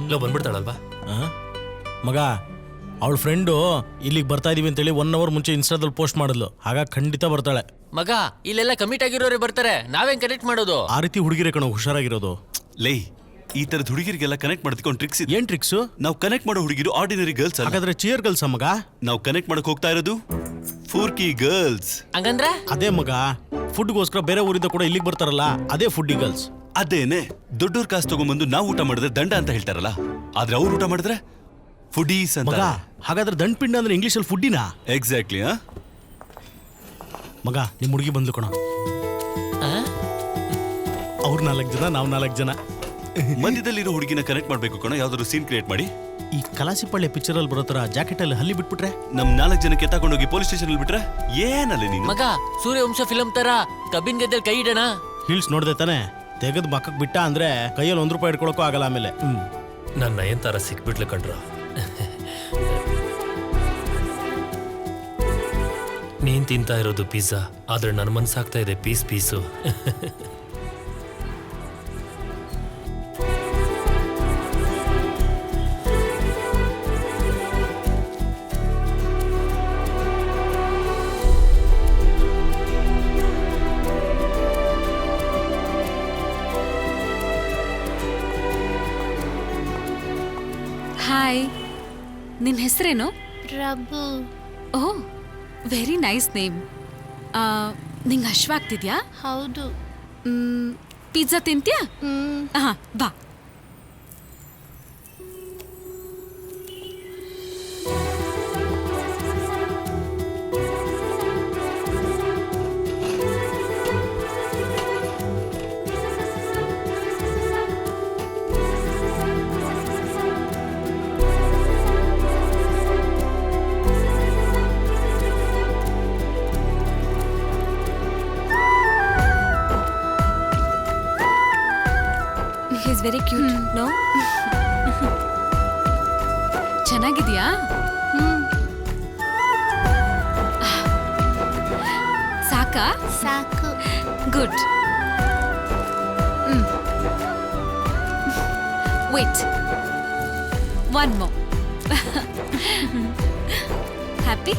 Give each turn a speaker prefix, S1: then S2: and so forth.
S1: ಇಲ್ಲ ಬಂದ್ಬಿಡ್ತಾಳಲ್ವಾ?
S2: ಮಗ ಅವಳ ಫ್ರೆಂಡು ಇಲ್ಲಿಗೆ ಬರ್ತಾ ಇದೀವಿ ಅಂತೇಳಿ 1 ಅವರ್ ಮುಂಚೆ ಇನ್ಸ್ಟಾದಲ್ಲಿ ಪೋಸ್ಟ್ ಮಾಡಿದ್ಲು. ಹಾಗಾಗಿ ಖಂಡಿತ ಬರ್ತಾಳೆ.
S1: ಮಗ ಇಲ್ಲೆಲ್ಲ ಕಮಿಟ್ ಆಗಿರೋರೇ ಬರ್ತಾರೆ, ನಾವೇನ್ ಕನೆಕ್ಟ್ ಮಾಡೋದು?
S2: ಆ ರೀತಿ ಹುಡುಗಿರೇ ಕಣೋ ಹುಷಾರಾಗಿರೋದು.
S3: ಲೈ, ಈ ತರದ ಹುಡುಗಿರಿಗೆಲ್ಲ ಕನೆಕ್ಟ್ ಮಾಡ್ಕೊಂಡು ಟ್ರಿಕ್ಸ್ ಇದೆ.
S2: ಏನ್ ಟ್ರಿಕ್ಸು?
S3: ನಾವು ಕನೆಕ್ಟ್ ಮಾಡೋ ಹುಡುಗಿರು ಆರ್ಡಿನರಿ ಗರ್ಲ್ಸ್ ಅಲ್ಲ.
S2: ಹಾಗಾದ್ರೆ ಚಿಯರ್ ಗರ್ಲ್ಸ್ ಮಗ.
S3: ನಾವು ಕನೆಕ್ಟ್ ಮಾಡಕ್ ಹೋಗ್ತಾ ಇರೋದು ಫೂರ್ಕಿ ಗರ್ಲ್ಸ್.
S1: ಹಂಗಂದ್ರೆ
S2: ಅದೇ ಮಗ, ಫುಡ್ಗೋಸ್ಕರ ಬೇರೆ ಊರಿಂದ ಕೂಡ ಇಲ್ಲಿಗೆ ಬರ್ತಾರಲ್ಲ, ಅದೇ ಫುಡ್ಡಿ ಗರ್ಲ್ಸ್.
S3: ಅದೇನೆ ದೊಡ್ಡೋರ್ ಕಾಸು ತಗೊಂಡ್ಬಂದು ನಾವು ಊಟ ಮಾಡಿದ್ರೆ ದಂಡ ಅಂತ ಹೇಳ್ತಾರಲ್ಲ, ಆದ್ರೆ ಅವ್ರು ಊಟ ಮಾಡಿದ್ರೆ ಫುಡೀಸ್ ಅಂತ.
S2: ಮಗ ಹಾಗಾದ್ರೆ ದಂಡಪಿಂಡ ಅಂದ್ರೆ ಇಂಗ್ಲಿಷಲ್ಲಿ ಫುಡ್ಡಿನಾ?
S3: ಎಕ್ಸಾಕ್ಟ್ಲಿ.
S2: ಮಗ ನಿಮ್ ಹುಡುಗಿ ಬಂದ್ಲು ಕಣ. ಅವ್ರು 4 ಜನ, ನಾವು 4 ಜನ.
S3: ಮಧ್ಯದಲ್ಲಿರೋ ಹುಡುಗಿನ ಕನೆಕ್ಟ್ ಮಾಡ್ಬೇಕು ಕಣ, ಯಾವ್ದಾದ್ರು ಸೀನ್ ಕ್ರಿಯೇಟ್ ಮಾಡಿ.
S2: ಈ ಕಲಾಸಿಪಳ್ಳಿ ಪಿಕ್ಚರ್ ಅಲ್ಲಿ ಬರೋ ತರ ಜಾಕೆಟ್ ಅಲ್ಲಿ ಹಲ್ಲಿ ಬಿಟ್ಬಿಟ್ರೆ,
S3: ನಮ್ 4 ಜನಕ್ಕೆ ತಗೊಂಡೋಗಿ ಪೊಲೀಸ್ ಸ್ಟೇಷನ್ ಅಲ್ಲಿ ಬಿಟ್ರೆ ಏನಲ್ಲ ನೀನು?
S1: ಮಗ ಸೂರ್ಯವಂಶ ಫಿಲಂ ತರ ಕಬ್ಬಿನ ಗದ್ದೆಲ್ ಕೈ ಇಡೋಣ.
S2: ಹೀಲ್ಸ್ ನೋಡ್ದೆ ತಾನೆ, ತೆಗೆದು ಮಕ್ಕಕ್ ಬಿಟ್ಟ ಅಂದ್ರೆ ಕೈಯಲ್ಲಿ 1 ರೂಪಾಯಿ ಇಟ್ಕೊಳಕ್ಕೂ ಆಗಲ್ಲ. ಆಮೇಲೆ
S1: ನನ್ನ ನಯನ್ತಾರ ಸಿಕ್ಬಿಟ್ಲು ಕಣ್ರ. ನೀನ್ ತಿಂತಾ ಇರೋದು ಪಿಜ್ಜಾ, ಆದ್ರೆ ನನ್ನ ಮನ್ಸಾಗ್ತಾ ಇದೆ ಪೀಸು.
S4: ಹಾಯ್, ನಿನ್ನ ಹೆಸರೇನು?
S5: Prabhu.
S4: Oh, very nice name. ನಿಂಗೆ ಹಶ್ವಾಗ್ತಿದ್ಯಾ?
S5: ಹೌದು.
S4: ಪಿಜ್ಜಾ ತಿಂತ್ಯಾ? ಹಾ, ಬಾ.
S5: He's very cute, no?
S4: ಚೆನ್ನಾಗಿದ್ಯಾ? ಸಾಕಾ?
S5: ಸಾಕು.
S4: ಗುಡ್. Wait, 1 more. ಹ್ಯಾಪಿ?